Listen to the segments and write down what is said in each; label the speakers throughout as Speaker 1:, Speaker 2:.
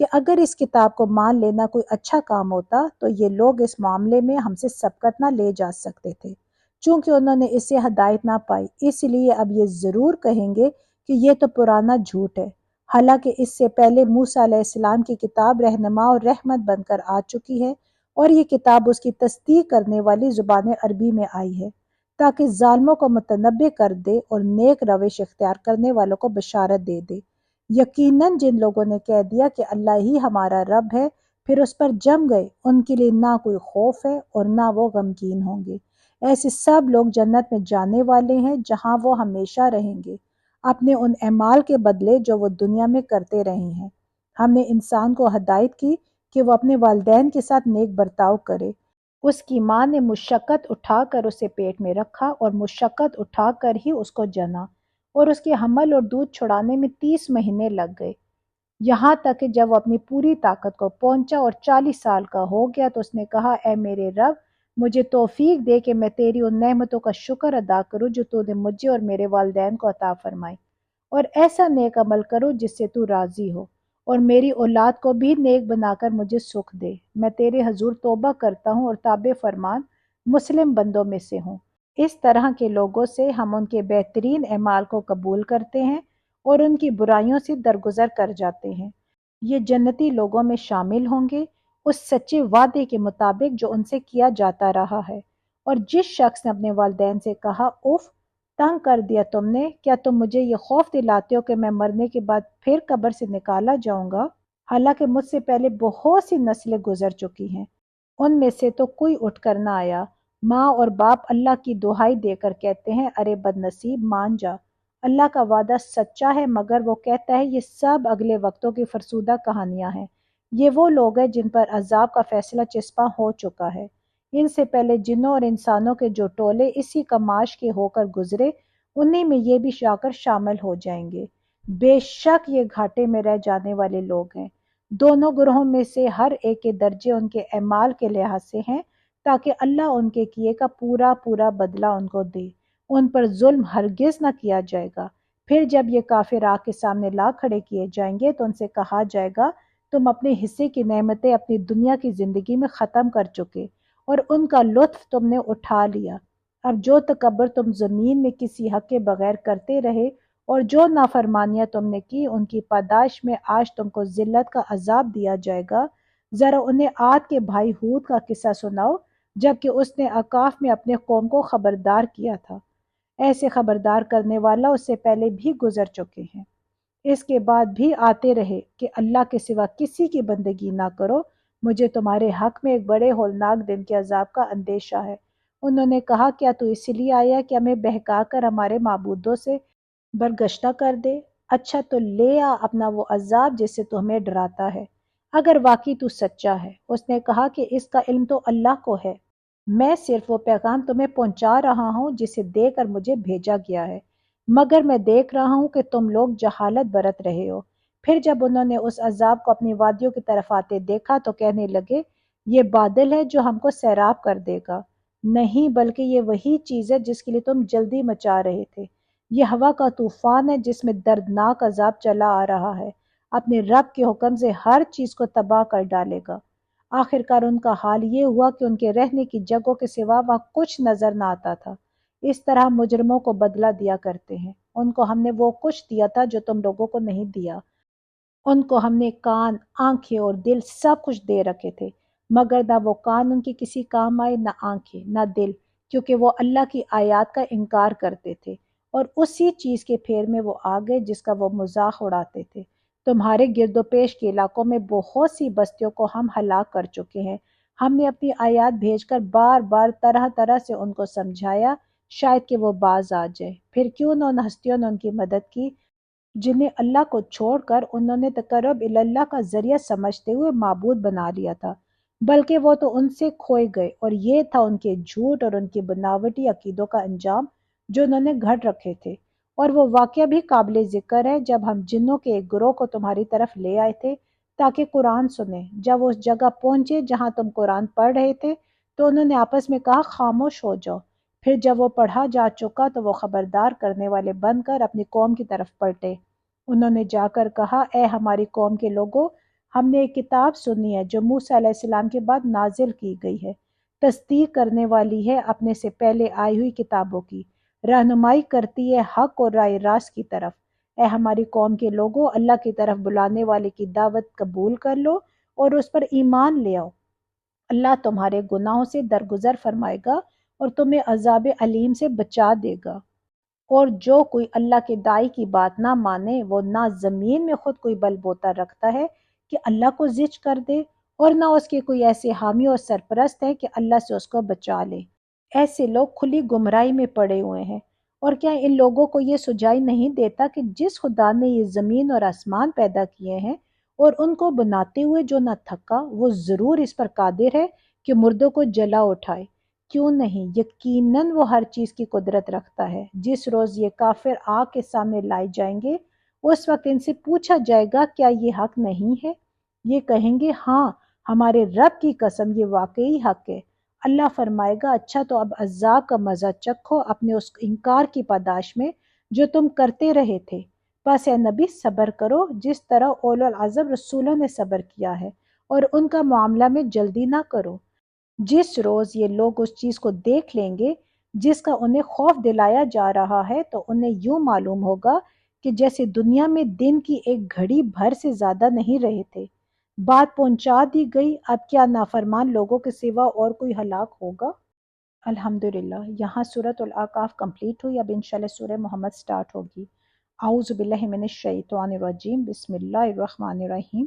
Speaker 1: کہ اگر اس کتاب کو مان لینا کوئی اچھا کام ہوتا تو یہ لوگ اس معاملے میں ہم سے سبقت نہ لے جا سکتے تھے۔ چونکہ انہوں نے اس سے ہدایت نہ پائی، اس لیے اب یہ ضرور کہیں گے کہ یہ تو پرانا جھوٹ ہے، حالانکہ اس سے پہلے موسیٰ علیہ السلام کی کتاب رہنما اور رحمت بن کر آ چکی ہے، اور یہ کتاب اس کی تصدیق کرنے والی زبان عربی میں آئی ہے، تاکہ ظالموں کو متنبہ کر دے اور نیک روش اختیار کرنے والوں کو بشارت دے دے۔ یقیناً جن لوگوں نے کہہ دیا کہ اللہ ہی ہمارا رب ہے، پھر اس پر جم گئے، ان کے لیے نہ کوئی خوف ہے اور نہ وہ غمگین ہوں گے۔ ایسے سب لوگ جنت میں جانے والے ہیں جہاں وہ ہمیشہ رہیں گے، اپنے ان اعمال کے بدلے جو وہ دنیا میں کرتے رہے ہیں۔ ہم نے انسان کو ہدایت کی کہ وہ اپنے والدین کے ساتھ نیک برتاؤ کرے۔ اس کی ماں نے مشقت اٹھا کر اسے پیٹ میں رکھا اور مشقت اٹھا کر ہی اس کو جنا، اور اس کے حمل اور دودھ چھڑانے میں 30 مہینے لگ گئے، یہاں تک کہ جب وہ اپنی پوری طاقت کو پہنچا اور 40 سال کا ہو گیا تو اس نے کہا، اے میرے رب، مجھے توفیق دے کہ میں تیری ان نعمتوں کا شکر ادا کروں جو تو نے مجھے اور میرے والدین کو عطا فرمائی، اور ایسا نیک عمل کروں جس سے تو راضی ہو، اور میری اولاد کو بھی نیک بنا کر مجھے سکھ دے۔ میں تیرے حضور توبہ کرتا ہوں اور تابع فرمان مسلم بندوں میں سے ہوں۔ اس طرح کے لوگوں سے ہم ان کے بہترین اعمال کو قبول کرتے ہیں اور ان کی برائیوں سے درگزر کر جاتے ہیں۔ یہ جنتی لوگوں میں شامل ہوں گے اس سچے وعدے کے مطابق جو ان سے کیا جاتا رہا ہے۔ اور جس شخص نے اپنے والدین سے کہا، اف، تنگ کر دیا تم نے، کیا تم مجھے یہ خوف دلاتے ہو کہ میں مرنے کے بعد پھر قبر سے نکالا جاؤں گا؟ حالانکہ مجھ سے پہلے بہت سی نسلیں گزر چکی ہیں، ان میں سے تو کوئی اٹھ کر نہ آیا۔ ماں اور باپ اللہ کی دہائی دے کر کہتے ہیں، ارے بد نصیب، مان جا، اللہ کا وعدہ سچا ہے، مگر وہ کہتا ہے یہ سب اگلے وقتوں کی فرسودہ کہانیاں ہیں۔ یہ وہ لوگ ہیں جن پر عذاب کا فیصلہ چسپاں ہو چکا ہے۔ ان سے پہلے جنوں اور انسانوں کے جو ٹولے اسی کماش کے ہو کر گزرے، انہی میں یہ بھی جا کر شامل ہو جائیں گے۔ بے شک یہ گھاٹے میں رہ جانے والے لوگ ہیں۔ دونوں گروہوں میں سے ہر ایک کے درجے ان کے اعمال کے لحاظ سے ہیں، تاکہ اللہ ان کے کیے کا پورا پورا بدلہ ان کو دے۔ ان پر ظلم ہرگز نہ کیا جائے گا۔ پھر جب یہ کافر آگ کے سامنے لا کھڑے کیے جائیں گے تو ان سے کہا جائے گا، تم اپنے حصے کی نعمتیں اپنی دنیا کی زندگی میں ختم کر چکے اور ان کا لطف تم نے اٹھا لیا۔ اب جو تکبر تم زمین میں کسی حق کے بغیر کرتے رہے اور جو نافرمانیاں تم نے کی، ان کی پاداش میں آج تم کو ذلت کا عذاب دیا جائے گا۔ ذرا انہیں عاد کے بھائی ہود کا قصہ سناؤ، جبکہ اس نے اعقاف میں اپنے قوم کو خبردار کیا تھا۔ ایسے خبردار کرنے والا اس سے پہلے بھی گزر چکے ہیں۔ اس کے بعد بھی آتے رہے کہ اللہ کے سوا کسی کی بندگی نہ کرو، مجھے تمہارے حق میں ایک بڑے ہولناک دن کے عذاب کا اندیشہ ہے۔ انہوں نے کہا، کیا تو اس لیے آیا کہ ہمیں بہکا کر ہمارے معبودوں سے برگشتہ کر دے؟ اچھا تو لے آ اپنا وہ عذاب جس سے تو ہمیں ڈراتا ہے، اگر واقعی تو سچا ہے۔ اس نے کہا کہ اس کا علم تو اللہ کو ہے، میں صرف وہ پیغام تمہیں پہنچا رہا ہوں جسے دے کر مجھے بھیجا گیا ہے، مگر میں دیکھ رہا ہوں کہ تم لوگ جہالت برت رہے ہو۔ پھر جب انہوں نے اس عذاب کو اپنی وادیوں کی طرف آتے دیکھا تو کہنے لگے، یہ بادل ہے جو ہم کو سیراب کر دے گا۔ نہیں، بلکہ یہ وہی چیز ہے جس کے لیے تم جلدی مچا رہے تھے۔ یہ ہوا کا طوفان ہے جس میں دردناک عذاب چلا آ رہا ہے، اپنے رب کے حکم سے ہر چیز کو تباہ کر ڈالے گا۔ آخر کار ان کا حال یہ ہوا کہ ان کے رہنے کی جگہوں کے سوا وہاں کچھ نظر نہ آتا تھا۔ اس طرح مجرموں کو بدلہ دیا کرتے ہیں۔ ان کو ہم نے وہ کچھ دیا تھا جو تم لوگوں کو نہیں دیا۔ ان کو ہم نے کان، آنکھیں اور دل سب کچھ دے رکھے تھے، مگر نہ وہ کان ان کے کسی کام آئے، نہ آنکھیں، نہ دل، کیونکہ وہ اللہ کی آیات کا انکار کرتے تھے اور اسی چیز کے پھیر میں وہ آ گئے جس کا وہ مذاق اڑاتے تھے۔ تمہارے گرد و پیش کے علاقوں میں بہت سی بستیوں کو ہم ہلاک کر چکے ہیں۔ ہم نے اپنی آیات بھیج کر بار بار طرح طرح سے ان کو سمجھایا، شاید کہ وہ باز آ جائے۔ پھر کیوں نہ ان ہستیوں نے ان کی مدد کی جنہیں اللہ کو چھوڑ کر انہوں نے تقرب اللہ کا ذریعہ سمجھتے ہوئے معبود بنا لیا تھا، بلکہ وہ تو ان سے کھوئے گئے، اور یہ تھا ان کے جھوٹ اور ان کی بناوٹی عقیدوں کا انجام جو انہوں نے گھڑ رکھے تھے۔ اور وہ واقعہ بھی قابل ذکر ہے جب ہم جنوں کے ایک گروہ کو تمہاری طرف لے آئے تھے تاکہ قرآن سنیں۔ جب وہ اس جگہ پہنچے جہاں تم قرآن پڑھ رہے تھے تو انہوں نے آپس میں کہا، خاموش ہو جاؤ۔ پھر جب وہ پڑھا جا چکا تو وہ خبردار کرنے والے بن کر اپنی قوم کی طرف پلٹے۔ انہوں نے جا کر کہا، اے ہماری قوم کے لوگوں، ہم نے ایک کتاب سنی ہے جو موسیٰ علیہ السلام کے بعد نازل کی گئی ہے، تصدیق کرنے والی ہے اپنے سے پہلے آئی ہوئی کتابوں کی، رہنمائی کرتی ہے حق اور رائے راست کی طرف۔ اے ہماری قوم کے لوگوں، اللہ کی طرف بلانے والے کی دعوت قبول کر لو اور اس پر ایمان لے آؤ۔ اللہ تمہارے گناہوں سے درگزر فرمائے گا اور تمہیں عذاب علیم سے بچا دے گا۔ اور جو کوئی اللہ کے داعی کی بات نہ مانے، وہ نہ زمین میں خود کوئی بل بوتا رکھتا ہے کہ اللہ کو زج کر دے، اور نہ اس کے کوئی ایسے حامی اور سرپرست ہے کہ اللہ سے اس کو بچا لے۔ ایسے لوگ کھلی گمراہی میں پڑے ہوئے ہیں۔ اور کیا ان لوگوں کو یہ سجائی نہیں دیتا کہ جس خدا نے یہ زمین اور آسمان پیدا کیے ہیں اور ان کو بناتے ہوئے جو نہ تھکا، وہ ضرور اس پر قادر ہے کہ مردوں کو جلا اٹھائے؟ کیوں نہیں، یقیناً وہ ہر چیز کی قدرت رکھتا ہے۔ جس روز یہ کافر آگ کے سامنے لائے جائیں گے، اس وقت ان سے پوچھا جائے گا کیا یہ حق نہیں ہے؟ یہ کہیں گے ہاں، ہمارے رب کی قسم یہ واقعی حق ہے۔ اللہ فرمائے گا اچھا تو اب عذاب کا مزہ چکھو اپنے اس انکار کی پاداش میں جو تم کرتے رہے تھے۔ بس اے نبی صبر کرو جس طرح اولو العزم رسولوں نے صبر کیا ہے، اور ان کا معاملہ میں جلدی نہ کرو۔ جس روز یہ لوگ اس چیز کو دیکھ لیں گے جس کا انہیں خوف دلایا جا رہا ہے، تو انہیں یوں معلوم ہوگا کہ جیسے دنیا میں دن کی ایک گھڑی بھر سے زیادہ نہیں رہے تھے۔ بات پہنچا دی گئی، اب کیا نافرمان لوگوں کے سوا اور کوئی ہلاک ہوگا؟ الحمدللہ، یہاں سورۃ الاعقاف کمپلیٹ ہوئی۔ اب انشاءاللہ سورہ محمد سٹارٹ ہوگی۔ اعوذ باللہ من الشیطان الرجیم، بسم اللہ الرحمن الرحیم۔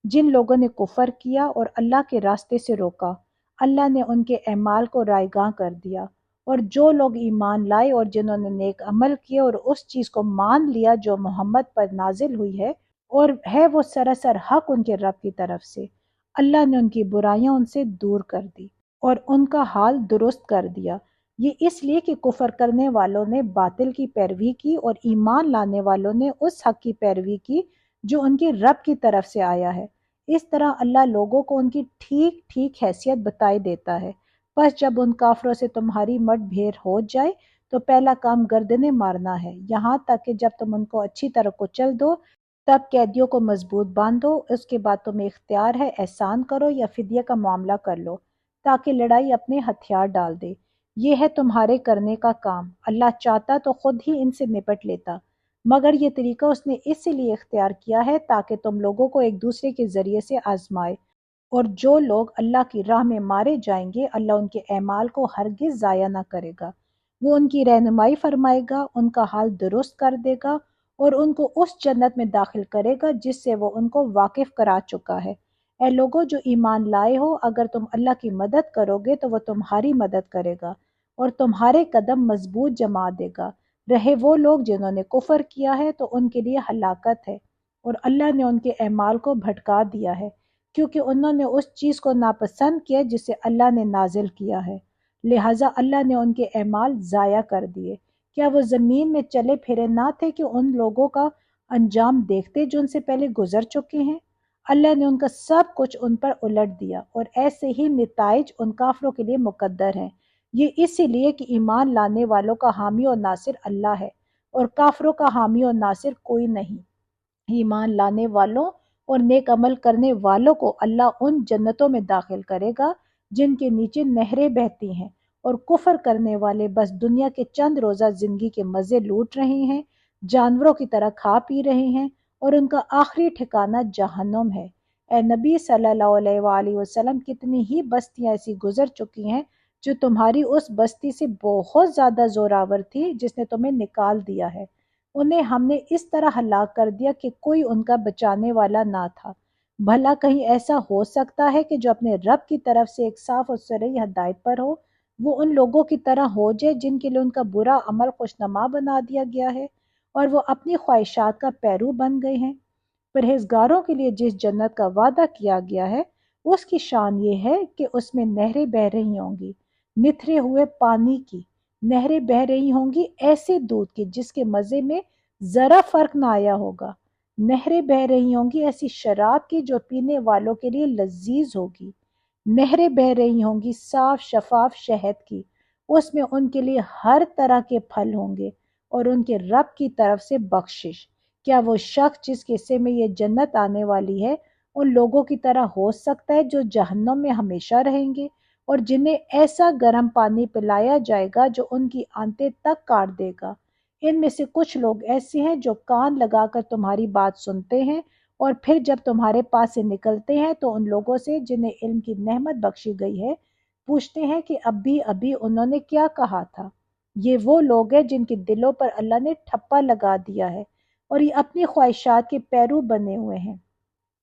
Speaker 1: جن لوگوں نے کفر کیا اور اللہ کے راستے سے روکا، اللہ نے ان کے اعمال کو رائیگاں کر دیا، اور جو لوگ ایمان لائے اور جنہوں نے نیک عمل کیے اور اس چیز کو مان لیا جو محمد پر نازل ہوئی ہے، اور ہے وہ سراسر حق ان کے رب کی طرف سے، اللہ نے ان کی برائیاں ان سے دور کر دی اور ان کا حال درست کر دیا۔ یہ اس لیے کہ کفر کرنے والوں نے باطل کی پیروی کی اور ایمان لانے والوں نے اس حق کی پیروی کی جو ان کے رب کی طرف سے آیا ہے۔ اس طرح اللہ لوگوں کو ان کی ٹھیک ٹھیک حیثیت بتائی دیتا ہے۔ بس جب ان کافروں سے تمہاری مٹ بھیڑ ہو جائے تو پہلا کام گردنیں مارنا ہے، یہاں تک کہ جب تم ان کو اچھی طرح کچل دو تب قیدیوں کو مضبوط باندھو۔ اس کے بعد تمہیں اختیار ہے احسان کرو یا فدیہ کا معاملہ کر لو تاکہ لڑائی اپنے ہتھیار ڈال دے۔ یہ ہے تمہارے کرنے کا کام۔ اللہ چاہتا تو خود ہی ان سے نپٹ لیتا، مگر یہ طریقہ اس نے اس لیے اختیار کیا ہے تاکہ تم لوگوں کو ایک دوسرے کے ذریعے سے آزمائے۔ اور جو لوگ اللہ کی راہ میں مارے جائیں گے، اللہ ان کے اعمال کو ہرگز ضائع نہ کرے گا۔ وہ ان کی رہنمائی فرمائے گا، ان کا حال درست کر دے گا اور ان کو اس جنت میں داخل کرے گا جس سے وہ ان کو واقف کرا چکا ہے۔ اے لوگو جو ایمان لائے ہو، اگر تم اللہ کی مدد کرو گے تو وہ تمہاری مدد کرے گا اور تمہارے قدم مضبوط جما دے گا۔ رہے وہ لوگ جنہوں نے کفر کیا ہے تو ان کے لیے ہلاکت ہے، اور اللہ نے ان کے اعمال کو بھٹکا دیا ہے کیونکہ انہوں نے اس چیز کو ناپسند کیا جسے اللہ نے نازل کیا ہے، لہٰذا اللہ نے ان کے اعمال ضائع کر دیے۔ کیا وہ زمین میں چلے پھرے نہ تھے کہ ان لوگوں کا انجام دیکھتے جو ان سے پہلے گزر چکے ہیں؟ اللہ نے ان کا سب کچھ ان پر الٹ دیا، اور ایسے ہی نتائج ان کافروں کے لیے مقدر ہیں۔ یہ اسی لیے کہ ایمان لانے والوں کا حامی اور ناصر اللہ ہے، اور کافروں کا حامی اور ناصر کوئی نہیں۔ ایمان لانے والوں اور نیک عمل کرنے والوں کو اللہ ان جنتوں میں داخل کرے گا جن کے نیچے نہریں بہتی ہیں، اور کفر کرنے والے بس دنیا کے چند روزہ زندگی کے مزے لوٹ رہے ہیں، جانوروں کی طرح کھا پی رہے ہیں، اور ان کا آخری ٹھکانہ جہنم ہے۔ اے نبی صلی اللہ علیہ وآلہ وسلم، کتنی ہی بستیاں ایسی گزر چکی ہیں جو تمہاری اس بستی سے بہت زیادہ زوراور تھی جس نے تمہیں نکال دیا ہے۔ انہیں ہم نے اس طرح ہلاک کر دیا کہ کوئی ان کا بچانے والا نہ تھا۔ بھلا کہیں ایسا ہو سکتا ہے کہ جو اپنے رب کی طرف سے ایک صاف اور صریح ہدایت پر ہو، وہ ان لوگوں کی طرح ہو جائے جن کے لیے ان کا برا عمل خوشنما بنا دیا گیا ہے اور وہ اپنی خواہشات کا پیرو بن گئے ہیں؟ پرہیزگاروں کے لیے جس جنت کا وعدہ کیا گیا ہے اس کی شان یہ ہے کہ اس میں نہریں بہہ رہی ہوں گی، نتھرے ہوئے پانی کی نہریں بہہ رہی ہوں گی، ایسے دودھ کی جس کے مزے میں ذرا فرق نہ آیا ہوگا۔ نہریں بہہ رہی ہوں گی ایسی شراب کی جو پینے والوں کے لیے لذیذ ہوگی۔ نہریں بہہ رہی ہوں گی صاف شفاف شہد کی، اس میں ان کے لیے ہر طرح کے پھل ہوں گے اور ان کے رب کی طرف سے بخشش۔ کیا وہ شخص جس کے حصے میں یہ جنت آنے والی ہے ان لوگوں کی طرح ہو سکتا ہے جو جہنم میں ہمیشہ رہیں گے اور جنہیں ایسا گرم پانی پلایا جائے گا جو ان کی آنتیں تک کاٹ دے گا۔ ان میں سے کچھ لوگ ایسے ہیں جو کان لگا کر تمہاری بات سنتے ہیں اور پھر جب تمہارے پاس سے نکلتے ہیں تو ان لوگوں سے جنہیں علم کی نعمت بخشی گئی ہے پوچھتے ہیں کہ ابھی انہوں نے کیا کہا تھا۔ یہ وہ لوگ ہیں جن کے دلوں پر اللہ نے ٹھپا لگا دیا ہے اور یہ اپنی خواہشات کے پیرو بنے ہوئے ہیں۔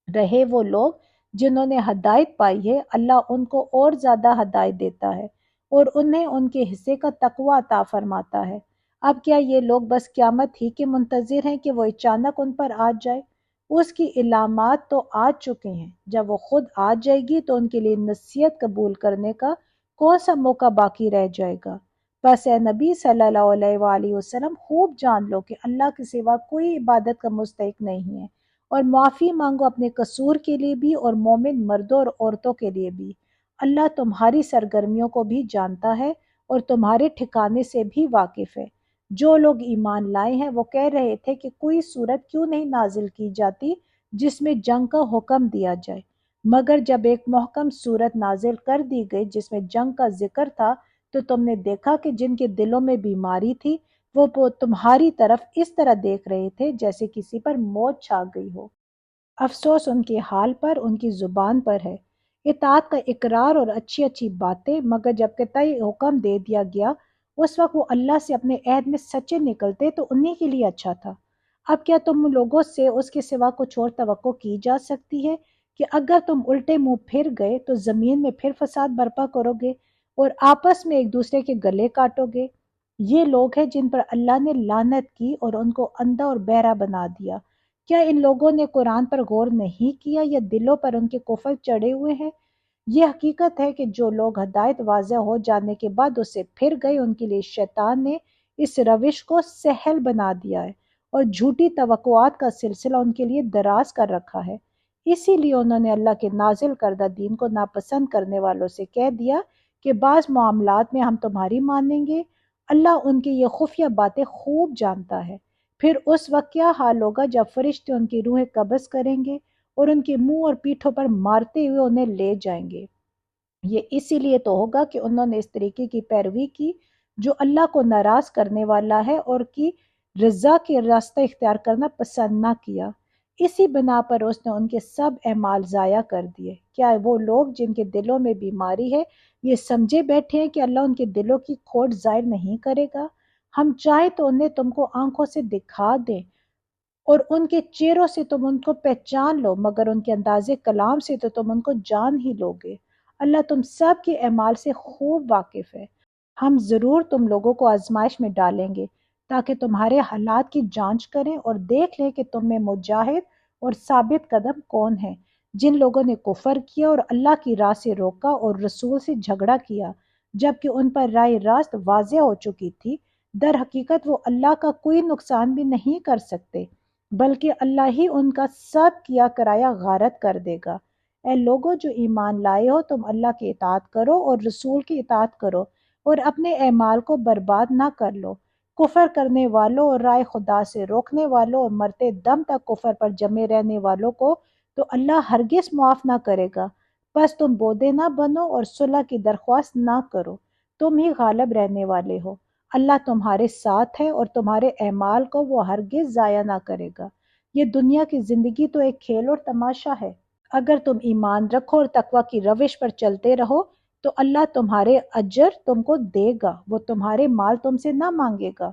Speaker 1: رہے وہ لوگ جنہوں نے ہدایت پائی ہے، اللہ ان کو اور زیادہ ہدایت دیتا ہے اور انہیں ان کے حصے کا تقوی عطا فرماتا ہے۔ اب کیا یہ لوگ بس قیامت ہی کے منتظر ہیں کہ وہ اچانک ان پر آ جائے؟ اس کی علامات تو آ چکے ہیں، جب وہ خود آ جائے گی تو ان کے لیے نصیحت قبول کرنے کا کون سا موقع باقی رہ جائے گا؟ بس اے نبی صلی اللہ علیہ وآلہ وسلم، خوب جان لو کہ اللہ کے سوا کوئی عبادت کا مستحق نہیں ہے، اور معافی مانگو اپنے قصور کے لیے بھی اور مومن مردوں اور عورتوں کے لیے بھی۔ اللہ تمہاری سرگرمیوں کو بھی جانتا ہے اور تمہارے ٹھکانے سے بھی واقف ہے۔ جو لوگ ایمان لائے ہیں وہ کہہ رہے تھے کہ کوئی صورت کیوں نہیں نازل کی جاتی جس میں جنگ کا حکم دیا جائے، مگر جب ایک محکم صورت نازل کر دی گئی جس میں جنگ کا ذکر تھا تو تم نے دیکھا کہ جن کے دلوں میں بیماری تھی وہ تمہاری طرف اس طرح دیکھ رہے تھے جیسے کسی پر موت چھا گئی ہو۔ افسوس ان کے حال پر، ان کی زبان پر ہے اطاعت کا اقرار اور اچھی اچھی باتیں، مگر جب قطعی حکم دے دیا گیا اس وقت وہ اللہ سے اپنے عہد میں سچے نکلتے تو انہی کے لیے اچھا تھا۔ اب کیا تم لوگوں سے اس کے سوا کچھ اور توقع کی جا سکتی ہے کہ اگر تم الٹے منہ پھر گئے تو زمین میں پھر فساد برپا کرو گے اور آپس میں ایک دوسرے کے گلے کاٹو گے؟ یہ لوگ ہیں جن پر اللہ نے لعنت کی اور ان کو اندھا اور بہرا بنا دیا۔ کیا ان لوگوں نے قرآن پر غور نہیں کیا یا دلوں پر ان کے کفر چڑھے ہوئے ہیں؟ یہ حقیقت ہے کہ جو لوگ ہدایت واضح ہو جانے کے بعد اس سے پھر گئے ان کے لیے شیطان نے اس روش کو سہل بنا دیا ہے اور جھوٹی توقعات کا سلسلہ ان کے لیے دراز کر رکھا ہے۔ اسی لیے انہوں نے اللہ کے نازل کردہ دین کو ناپسند کرنے والوں سے کہہ دیا کہ بعض معاملات میں ہم تمہاری مانیں گے، اللہ ان کی یہ خفیہ باتیں خوب جانتا ہے۔ پھر اس وقت کیا حال ہوگا جب فرشتے ان کی روحیں قبض کریں گے اور ان کے منہ اور پیٹھوں پر مارتے ہوئے انہیں لے جائیں گے۔ یہ اسی لیے تو ہوگا کہ انہوں نے اس طریقے کی پیروی کی جو اللہ کو ناراض کرنے والا ہے اور کی رضا کے راستہ اختیار کرنا پسند نہ کیا۔ اسی بنا پر اس نے ان کے سب اعمال ضائع کر دیے۔ کیا وہ لوگ جن کے دلوں میں بیماری ہے یہ سمجھے بیٹھے ہیں کہ اللہ ان کے دلوں کی کھوٹ ظاہر نہیں کرے گا؟ ہم چاہے تو انہیں تم کو آنکھوں سے دکھا دیں اور ان کے چہروں سے تم ان کو پہچان لو، مگر ان کے انداز کلام سے تو تم ان کو جان ہی لو گے۔ اللہ تم سب کے اعمال سے خوب واقف ہے۔ ہم ضرور تم لوگوں کو آزمائش میں ڈالیں گے تاکہ تمہارے حالات کی جانچ کریں اور دیکھ لیں کہ تم میں مجاہد اور ثابت قدم کون ہیں۔ جن لوگوں نے کفر کیا اور اللہ کی راہ سے روکا اور رسول سے جھگڑا کیا جبکہ ان پر راہ راست واضح ہو چکی تھی، در حقیقت وہ اللہ کا کوئی نقصان بھی نہیں کر سکتے، بلکہ اللہ ہی ان کا سب کیا کرایا غارت کر دے گا۔ اے لوگو جو ایمان لائے ہو، تم اللہ کی اطاعت کرو اور رسول کی اطاعت کرو اور اپنے اعمال کو برباد نہ کر لو۔ کفر کرنے والوں اور رائے خدا سے روکنے والوں اور مرتے دم تک کفر پر جمے رہنے والوں کو تو اللہ ہرگز معاف نہ کرے گا۔ بس تم بودے نہ بنو اور صلح کی درخواست نہ کرو، تم ہی غالب رہنے والے ہو۔ اللہ تمہارے ساتھ ہے اور تمہارے اعمال کو وہ ہرگز ضائع نہ کرے گا۔ یہ دنیا کی زندگی تو ایک کھیل اور تماشا ہے۔ اگر تم ایمان رکھو اور تقوی کی روش پر چلتے رہو تو اللہ تمہارے اجر تم کو دے گا، وہ تمہارے مال تم سے نہ مانگے گا۔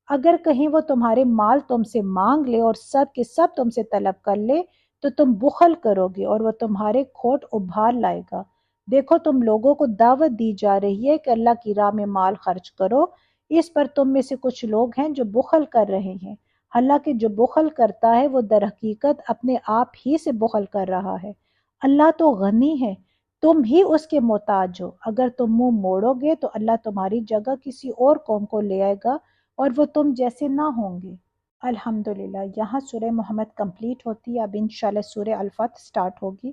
Speaker 1: اگر کہیں وہ تمہارے مال تم سے مانگ لے اور سب کے سب تم سے طلب کر لے تو تم بخل کرو گے اور وہ تمہارے کھوٹ ابھار لائے گا۔ دیکھو تم لوگوں کو دعوت دی جا رہی ہے کہ اللہ کی راہ میں مال خرچ کرو، اس پر تم میں سے کچھ لوگ ہیں جو بخل کر رہے ہیں، حالانکہ جو بخل کرتا ہے وہ در حقیقت اپنے آپ ہی سے بخل کر رہا ہے۔ اللہ تو غنی ہے، تم ہی اس کے محتاج ہو۔ اگر تم منہ موڑو گے تو اللہ تمہاری جگہ کسی اور قوم کو لے آئے گا اور وہ تم جیسے نہ ہوں گے۔ الحمدللہ، یہاں سورہ محمد کمپلیٹ ہوتی ہے۔ اب انشاءاللہ سورہ الفتح سٹارٹ ہوگی۔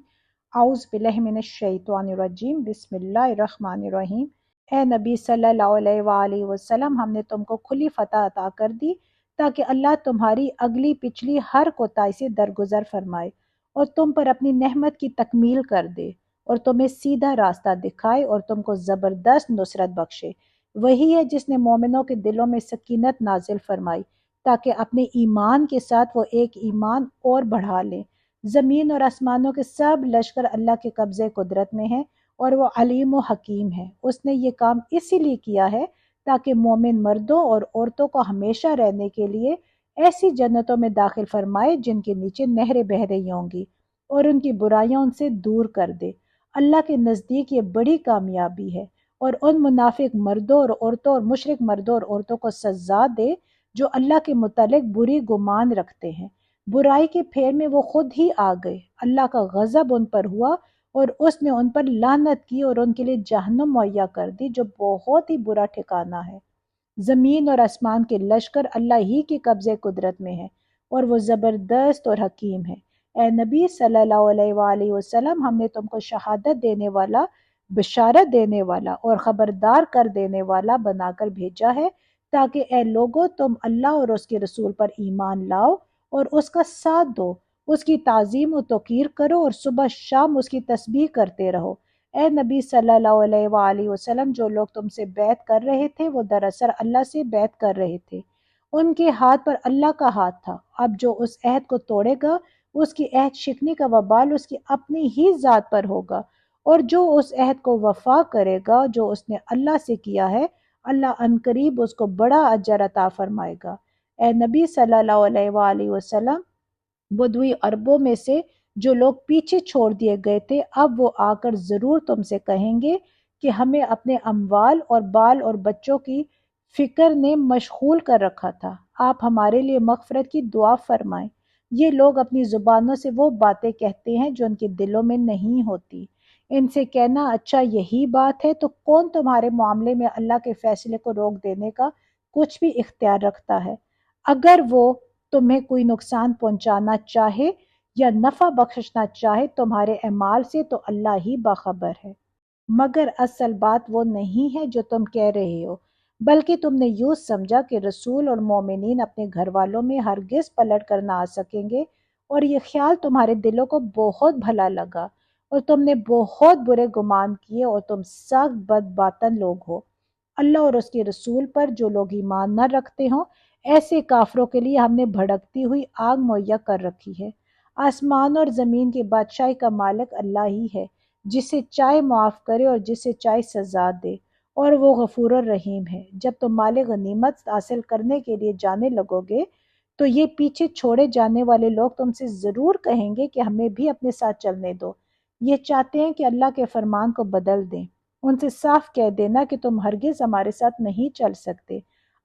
Speaker 1: اعوذ باللہ من الشیطان الرجیم، بسم اللہ الرحمن الرحیم۔ اے نبی صلی اللہ علیہ وآلہ وسلم، ہم نے تم کو کھلی فتح عطا کر دی تاکہ اللہ تمہاری اگلی پچھلی ہر کوتاہی سے درگزر فرمائے اور تم پر اپنی نعمت کی تکمیل کر دے اور تمہیں سیدھا راستہ دکھائے اور تم کو زبردست نصرت بخشے۔ وہی ہے جس نے مومنوں کے دلوں میں سکینت نازل فرمائی تاکہ اپنے ایمان کے ساتھ وہ ایک ایمان اور بڑھا لیں۔ زمین اور آسمانوں کے سب لشکر اللہ کے قبضے قدرت میں ہیں اور وہ علیم و حکیم ہے۔ اس نے یہ کام اسی لیے کیا ہے تاکہ مومن مردوں اور عورتوں کو ہمیشہ رہنے کے لیے ایسی جنتوں میں داخل فرمائے جن کے نیچے نہریں بہہ رہی ہوں گی اور ان کی برائیاں ان سے دور کر دے۔ اللہ کے نزدیک یہ بڑی کامیابی ہے اور ان منافق مردوں اور عورتوں اور مشرک مردوں اور عورتوں کو سزا دے جو اللہ کے متعلق بری گمان رکھتے ہیں۔ برائی کے پھیر میں وہ خود ہی آ گئے، اللہ کا غضب ان پر ہوا اور اس نے ان پر لعنت کی اور ان کے لیے جہنم مہیا کر دی جو بہت ہی برا ٹھکانہ ہے۔ زمین اور آسمان کے لشکر اللہ ہی کے قبضے قدرت میں ہیں اور وہ زبردست اور حکیم ہے۔ اے نبی صلی اللہ علیہ وآلہ وسلم، ہم نے تم کو شہادت دینے والا، بشارت دینے والا اور خبردار کر دینے والا بنا کر بھیجا ہے تاکہ اے لوگو تم اللہ اور اس کے رسول پر ایمان لاؤ اور اس کا ساتھ دو، اس کی تعظیم و توقیر کرو اور صبح شام اس کی تسبیح کرتے رہو۔ اے نبی صلی اللہ علیہ وآلہ وسلم، جو لوگ تم سے بیعت کر رہے تھے وہ دراصل اللہ سے بیعت کر رہے تھے، ان کے ہاتھ پر اللہ کا ہاتھ تھا۔ اب جو اس عہد کو توڑے گا اس کی عہد شکنی کا وبال اس کی اپنی ہی ذات پر ہوگا، اور جو اس عہد کو وفا کرے گا جو اس نے اللہ سے کیا ہے، اللہ عنقریب اس کو بڑا اجر عطا فرمائے گا۔ اے نبی صلی اللہ علیہ وآلہ وسلم، بدوی عربوں میں سے جو لوگ پیچھے چھوڑ دیے گئے تھے اب وہ آ کر ضرور تم سے کہیں گے کہ ہمیں اپنے اموال اور بال اور بچوں کی فکر نے مشغول کر رکھا تھا، آپ ہمارے لیے مغفرت کی دعا فرمائیں۔ یہ لوگ اپنی زبانوں سے وہ باتیں کہتے ہیں جو ان کے دلوں میں نہیں ہوتی۔ ان سے کہنا اچھا یہی بات ہے تو کون تمہارے معاملے میں اللہ کے فیصلے کو روک دینے کا کچھ بھی اختیار رکھتا ہے؟ اگر وہ تمہیں کوئی نقصان پہنچانا چاہے یا نفع بخشنا چاہے تمہارے اعمال سے تو اللہ ہی باخبر ہے، مگر اصل بات وہ نہیں ہے جو تم کہہ رہے ہو، بلکہ تم نے یوں سمجھا کہ رسول اور مومنین اپنے گھر والوں میں ہرگز پلٹ کر نہ آ سکیں گے، اور یہ خیال تمہارے دلوں کو بہت بھلا لگا اور تم نے بہت برے گمان کیے اور تم سخت بد باطن لوگ ہو۔ اللہ اور اس کے رسول پر جو لوگ ایمان نہ رکھتے ہوں ایسے کافروں کے لیے ہم نے بھڑکتی ہوئی آگ مہیا کر رکھی ہے۔ آسمان اور زمین کی بادشاہی کا مالک اللہ ہی ہے، جسے چاہے معاف کرے اور جسے چاہے سزا دے، اور وہ غفور الرحیم ہے۔ جب تم مال غنیمت حاصل کرنے کے لیے جانے لگو گے تو یہ پیچھے چھوڑے جانے والے لوگ تم سے ضرور کہیں گے کہ ہمیں بھی اپنے ساتھ چلنے دو۔ یہ چاہتے ہیں کہ اللہ کے فرمان کو بدل دیں۔ ان سے صاف کہہ دینا کہ تم ہرگز ہمارے ساتھ نہیں چل سکتے،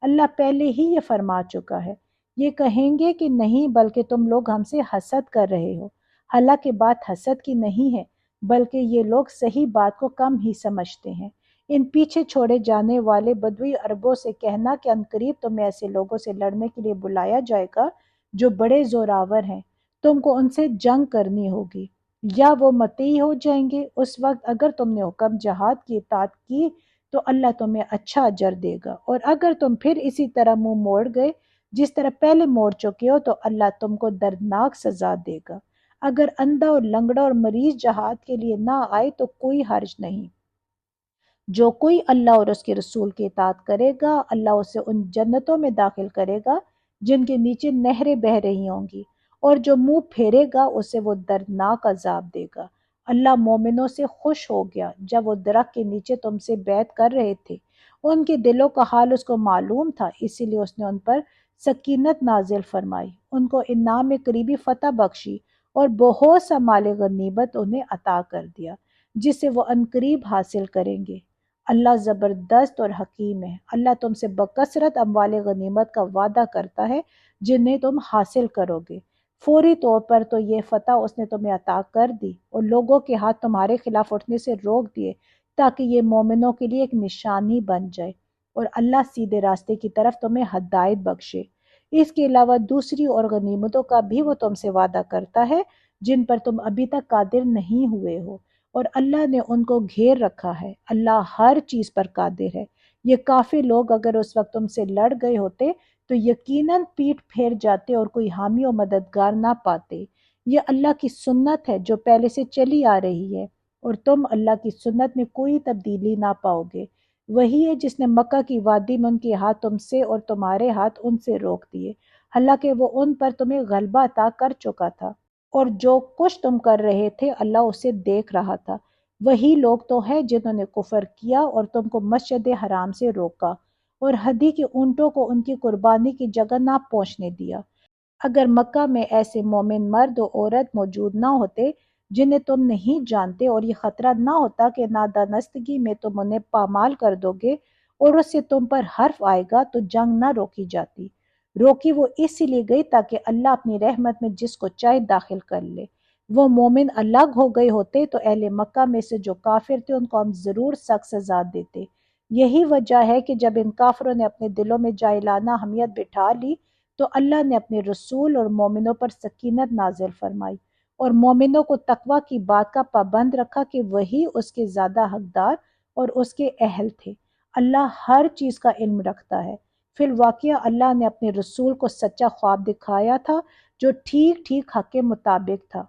Speaker 1: اللہ پہلے ہی یہ فرما چکا ہے۔ یہ کہیں گے کہ نہیں، بلکہ تم لوگ ہم سے حسد کر رہے ہو، حالانکہ بات حسد کی نہیں ہے، بلکہ یہ لوگ صحیح بات کو کم ہی سمجھتے ہیں۔ ان پیچھے چھوڑے جانے والے بدوی عربوں سے کہنا کہ عنقریب تمہیں ایسے لوگوں سے لڑنے کے لیے بلایا جائے گا جو بڑے زوراور ہیں، تم کو ان سے جنگ کرنی ہوگی یا وہ مطیع ہو جائیں گے۔ اس وقت اگر تم نے حکم جہاد کی اطاعت کی تو اللہ تمہیں اچھا اجر دے گا، اور اگر تم پھر اسی طرح منہ موڑ گئے جس طرح پہلے موڑ چکے ہو تو اللہ تم کو دردناک سزا دے گا۔ اگر اندھا اور لنگڑا اور مریض جہاد کے لیے نہ آئے تو کوئی حرج نہیں۔ جو کوئی اللہ اور اس کے رسول کی اطاعت کرے گا اللہ اسے ان جنتوں میں داخل کرے گا جن کے نیچے نہریں بہہ رہی ہوں گی، اور جو منہ پھیرے گا اسے وہ دردناک عذاب دے گا۔ اللہ مومنوں سے خوش ہو گیا جب وہ درخت کے نیچے تم سے بیعت کر رہے تھے، ان کے دلوں کا حال اس کو معلوم تھا، اسی لیے اس نے ان پر سکینت نازل فرمائی، ان کو انعام میں قریبی فتح بخشی اور بہت سا مال غنیمت انہیں عطا کر دیا جسے وہ عنقریب حاصل کریں گے۔ اللہ زبردست اور حکیم ہے۔ اللہ تم سے بکثرت اموال غنیمت کا وعدہ کرتا ہے جنہیں تم حاصل کرو گے۔ فوری طور پر تو یہ فتح اس نے تمہیں عطا کر دی اور لوگوں کے ہاتھ تمہارے خلاف اٹھنے سے روک دیے تاکہ یہ مومنوں کے لیے ایک نشانی بن جائے اور اللہ سیدھے راستے کی طرف تمہیں ہدایت بخشے۔ اس کے علاوہ دوسری اور غنیمتوں کا بھی وہ تم سے وعدہ کرتا ہے جن پر تم ابھی تک قادر نہیں ہوئے ہو، اور اللہ نے ان کو گھیر رکھا ہے۔ اللہ ہر چیز پر قادر ہے۔ یہ کافر لوگ اگر اس وقت تم سے لڑ گئے ہوتے تو یقیناً پیٹھ پھیر جاتے اور کوئی حامی و مددگار نہ پاتے۔ یہ اللہ کی سنت ہے جو پہلے سے چلی آ رہی ہے، اور تم اللہ کی سنت میں کوئی تبدیلی نہ پاؤ گے۔ وہی ہے جس نے مکہ کی وادی میں ان کے ہاتھ تم سے اور تمہارے ہاتھ ان سے روک دیے، حالانکہ وہ ان پر تمہیں غلبہ عطا کر چکا تھا، اور جو کچھ تم کر رہے تھے اللہ اسے دیکھ رہا تھا۔ وہی لوگ تو ہے جنہوں نے کفر کیا اور تم کو مسجد حرام سے روکا، اور ہدی کے اونٹوں کو ان کی قربانی کی جگہ نہ پہنچنے دیا۔ اگر مکہ میں ایسے مومن مرد و عورت موجود نہ ہوتے جنہیں تم نہیں جانتے، اور یہ خطرہ نہ ہوتا کہ نادانستگی میں تم انہیں پامال کر دو گے اور اس سے تم پر حرف آئے گا، تو جنگ نہ روکی جاتی۔ روکی وہ اسی لیے گئی تاکہ اللہ اپنی رحمت میں جس کو چاہے داخل کر لے۔ وہ مومن الگ ہو گئے ہوتے تو اہل مکہ میں سے جو کافر تھے ان کو ہم ضرور سخت سزا دیتے۔ یہی وجہ ہے کہ جب ان کافروں نے اپنے دلوں میں جاہلانہ حمیت بٹھا لی تو اللہ نے اپنے رسول اور مومنوں پر سکینت نازل فرمائی، اور مومنوں کو تقوی کی بات کا پابند رکھا کہ وہی اس کے زیادہ حقدار اور اس کے اہل تھے۔ اللہ ہر چیز کا علم رکھتا ہے۔ فی الواقعہ اللہ نے اپنے رسول کو سچا خواب دکھایا تھا جو ٹھیک ٹھیک حق کے مطابق تھا۔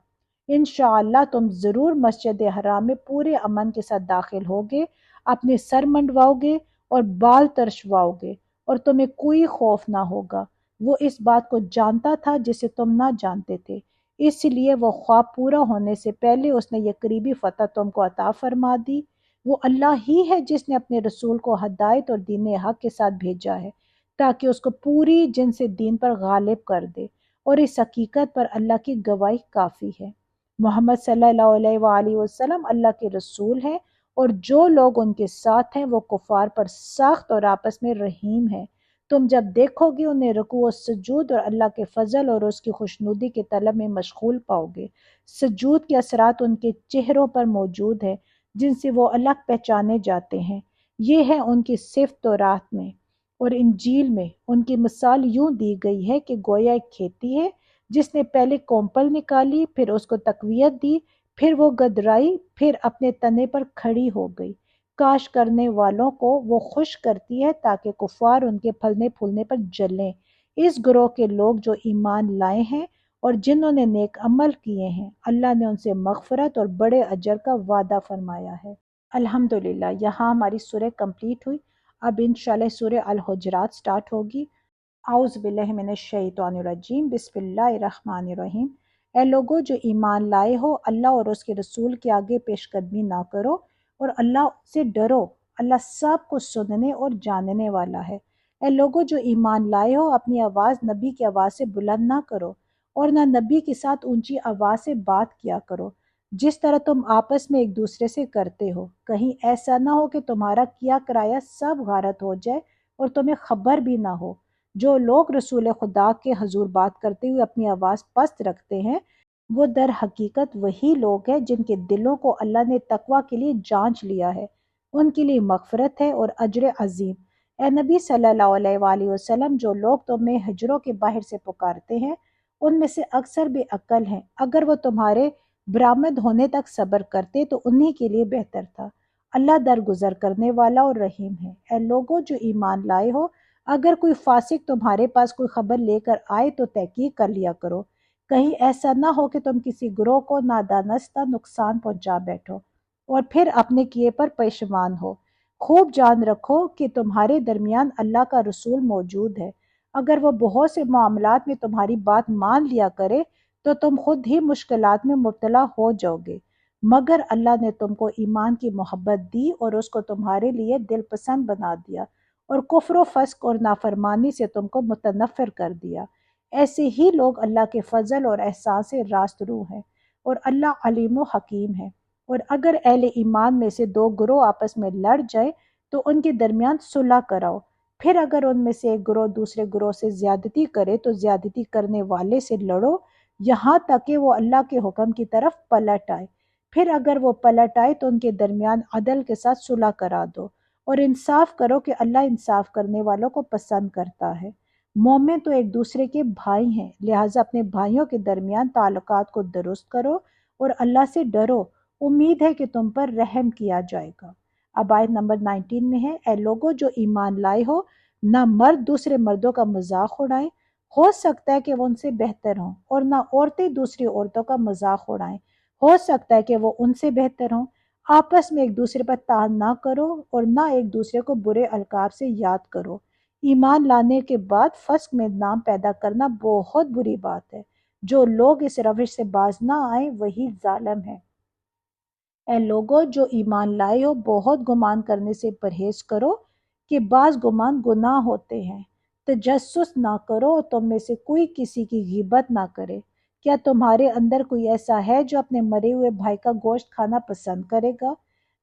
Speaker 1: انشاءاللہ تم ضرور مسجد حرام میں پورے امن کے ساتھ داخل ہوگے، اپنے سر منڈواؤ گے اور بال ترشواؤ گے، اور تمہیں کوئی خوف نہ ہوگا۔ وہ اس بات کو جانتا تھا جسے تم نہ جانتے تھے، اس لیے وہ خواب پورا ہونے سے پہلے اس نے یہ قریبی فتح تم کو عطا فرما دی۔ وہ اللہ ہی ہے جس نے اپنے رسول کو ہدایت اور دین حق کے ساتھ بھیجا ہے تاکہ اس کو پوری جن سے دین پر غالب کر دے، اور اس حقیقت پر اللہ کی گواہی کافی ہے۔ محمد صلی اللہ علیہ وآلہ وسلم اللہ کے رسول ہیں، اور جو لوگ ان کے ساتھ ہیں وہ کفار پر سخت اور آپس میں رحیم ہیں۔ تم جب دیکھو گے انہیں رکوع و سجود اور اللہ کے فضل اور اس کی خوشنودی کے طلب میں مشغول پاؤ گے۔ سجود کے اثرات ان کے چہروں پر موجود ہیں جن سے وہ الگ پہچانے جاتے ہیں۔ یہ ہے ان کی صفت تورات میں اور انجیل میں۔ ان کی مثال یوں دی گئی ہے کہ گویا ایک کھیتی ہے جس نے پہلے کومپل نکالی، پھر اس کو تقویت دی، پھر وہ گدرائی، پھر اپنے تنے پر کھڑی ہو گئی۔ کاش کرنے والوں کو وہ خوش کرتی ہے تاکہ کفار ان کے پھلنے پھولنے پر جلیں۔ اس گروہ کے لوگ جو ایمان لائے ہیں اور جنہوں نے نیک عمل کیے ہیں، اللہ نے ان سے مغفرت اور بڑے اجر کا وعدہ فرمایا ہے۔ الحمدللہ، یہاں ہماری سورہ کمپلیٹ ہوئی۔ اب انشاءاللہ سورہ الحجرات سٹارٹ ہوگی۔ اعوذ باللہ من الشیطان الرجیم، بسم اللہ الرحمن الرحیم۔ اے لوگو جو ایمان لائے ہو، اللہ اور اس کے رسول کے آگے پیش قدمی نہ کرو اور اللہ سے ڈرو۔ اللہ سب کو سننے اور جاننے والا ہے۔ اے لوگو جو ایمان لائے ہو، اپنی آواز نبی کی آواز سے بلند نہ کرو، اور نہ نبی کے ساتھ اونچی آواز سے بات کیا کرو، جس طرح تم آپس میں ایک دوسرے سے کرتے ہو۔ کہیں ایسا نہ ہو کہ تمہارا کیا کرایا سب غارت ہو جائے اور تمہیں خبر بھی نہ ہو۔ جو لوگ رسول خدا کے حضور بات کرتے ہوئے اپنی آواز پست رکھتے ہیں، وہ در حقیقت وہی لوگ ہیں جن کے دلوں کو اللہ نے تقوی کے لیے جانچ لیا ہے۔ ان کے لیے مغفرت ہے اور اجر عظیم۔ اے نبی صلی اللہ علیہ وآلہ وسلم، جو لوگ تمہیں ہجروں کے باہر سے پکارتے ہیں ان میں سے اکثر بے عقل ہیں۔ اگر وہ تمہارے برآمد ہونے تک صبر کرتے تو انہی کے لیے بہتر تھا۔ اللہ درگزر کرنے والا اور رحیم ہے۔ اے لوگو جو ایمان لائے ہو، اگر کوئی فاسق تمہارے پاس کوئی خبر لے کر آئے تو تحقیق کر لیا کرو، کہیں ایسا نہ ہو کہ تم کسی گروہ کو نادانستہ نقصان پہنچا بیٹھو اور پھر اپنے کیے پر پشیمان ہو۔ خوب جان رکھو کہ تمہارے درمیان اللہ کا رسول موجود ہے۔ اگر وہ بہت سے معاملات میں تمہاری بات مان لیا کرے تو تم خود ہی مشکلات میں مبتلا ہو جاؤ گے، مگر اللہ نے تم کو ایمان کی محبت دی اور اس کو تمہارے لیے دل پسند بنا دیا، اور کفر و فسق اور نافرمانی سے تم کو متنفر کر دیا۔ ایسے ہی لوگ اللہ کے فضل اور احسان سے راست رو ہیں، اور اللہ علیم و حکیم ہے۔ اور اگر اہل ایمان میں سے دو گروہ آپس میں لڑ جائیں تو ان کے درمیان صلح کراؤ۔ پھر اگر ان میں سے ایک گروہ دوسرے گروہ سے زیادتی کرے تو زیادتی کرنے والے سے لڑو یہاں تک کہ وہ اللہ کے حکم کی طرف پلٹ آئے۔ پھر اگر وہ پلٹ آئے تو ان کے درمیان عدل کے ساتھ صلح کرا دو، اور انصاف کرو کہ اللہ انصاف کرنے والوں کو پسند کرتا ہے۔ مومن تو ایک دوسرے کے بھائی ہیں، لہٰذا اپنے بھائیوں کے درمیان تعلقات کو درست کرو اور اللہ سے ڈرو، امید ہے کہ تم پر رحم کیا جائے گا۔ اب آیت نمبر 19 میں ہے، اے لوگو جو ایمان لائے ہو، نہ مرد دوسرے مردوں کا مذاق اڑائیں ہو سکتا ہے کہ وہ ان سے بہتر ہوں، اور نہ عورتیں دوسری عورتوں کا مذاق اڑائیں، ہو سکتا ہے کہ وہ ان سے بہتر ہوں۔ آپس میں ایک دوسرے پر طعن نہ کرو اور نہ ایک دوسرے کو برے القاب سے یاد کرو۔ ایمان لانے کے بعد فسق میں نام پیدا کرنا بہت بری بات ہے۔ جو لوگ اس روش سے باز نہ آئیں وہی ظالم ہے۔ اے لوگو جو ایمان لائے ہو، بہت گمان کرنے سے پرہیز کرو کہ بعض گمان گناہ ہوتے ہیں۔ تجسس نہ کرو اور تم میں سے کوئی کسی کی غیبت نہ کرے۔ کیا تمہارے اندر کوئی ایسا ہے جو اپنے مرے ہوئے بھائی کا گوشت کھانا پسند کرے گا؟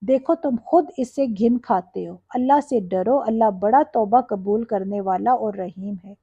Speaker 1: دیکھو تم خود اس سے گھن کھاتے ہو۔ اللہ سے ڈرو، اللہ بڑا توبہ قبول کرنے والا اور رحیم ہے۔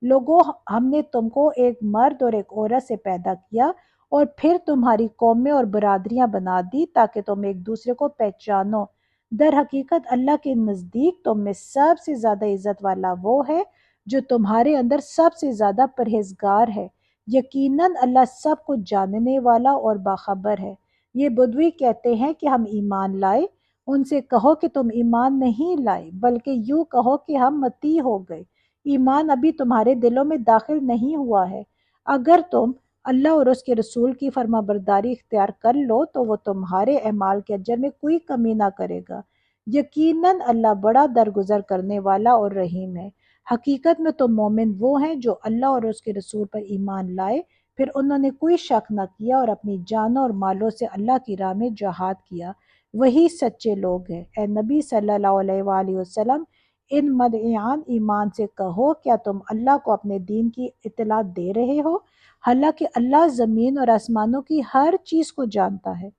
Speaker 1: لوگو ہم نے تم کو ایک مرد اور ایک عورت سے پیدا کیا اور پھر تمہاری قومیں اور برادریاں بنا دی تاکہ تم ایک دوسرے کو پہچانو۔ در حقیقت اللہ کے نزدیک تم میں سب سے زیادہ عزت والا وہ ہے جو تمہارے اندر سب سے زیادہ پرہیزگار ہے۔ یقیناً اللہ سب کچھ جاننے والا اور باخبر ہے۔ یہ بدوی کہتے ہیں کہ ہم ایمان لائے۔ ان سے کہو کہ تم ایمان نہیں لائے بلکہ یوں کہو کہ ہم متی ہو گئے۔ ایمان ابھی تمہارے دلوں میں داخل نہیں ہوا ہے۔ اگر تم اللہ اور اس کے رسول کی فرما برداری اختیار کر لو تو وہ تمہارے اعمال کے اجر میں کوئی کمی نہ کرے گا۔ یقیناً اللہ بڑا درگزر کرنے والا اور رحیم ہے۔ حقیقت میں تو مومن وہ ہیں جو اللہ اور اس کے رسول پر ایمان لائے، پھر انہوں نے کوئی شک نہ کیا اور اپنی جانوں اور مالوں سے اللہ کی راہ میں جہاد کیا، وہی سچے لوگ ہیں۔ اے نبی صلی اللہ علیہ وآلہ وسلم، ان مدعیان ایمان سے کہو کیا تم اللہ کو اپنے دین کی اطلاع دے رہے ہو؟ حالانکہ اللہ زمین اور آسمانوں کی ہر چیز کو جانتا ہے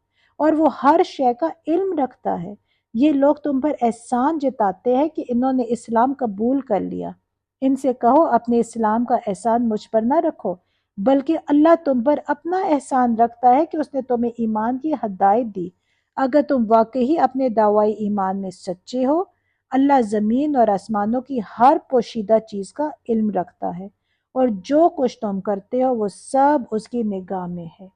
Speaker 1: اور وہ ہر شے کا علم رکھتا ہے۔ یہ لوگ تم پر احسان جتاتے ہیں کہ انہوں نے اسلام قبول کر لیا۔ ان سے کہو اپنے اسلام کا احسان مجھ پر نہ رکھو، بلکہ اللہ تم پر اپنا احسان رکھتا ہے کہ اس نے تمہیں ایمان کی ہدایت دی۔ اگر تم واقعی اپنے دعوی ایمان میں سچے ہو، اللہ زمین اور آسمانوں کی ہر پوشیدہ چیز کا علم رکھتا ہے اور جو کچھ تم کرتے ہو وہ سب اس کی نگاہ میں ہے۔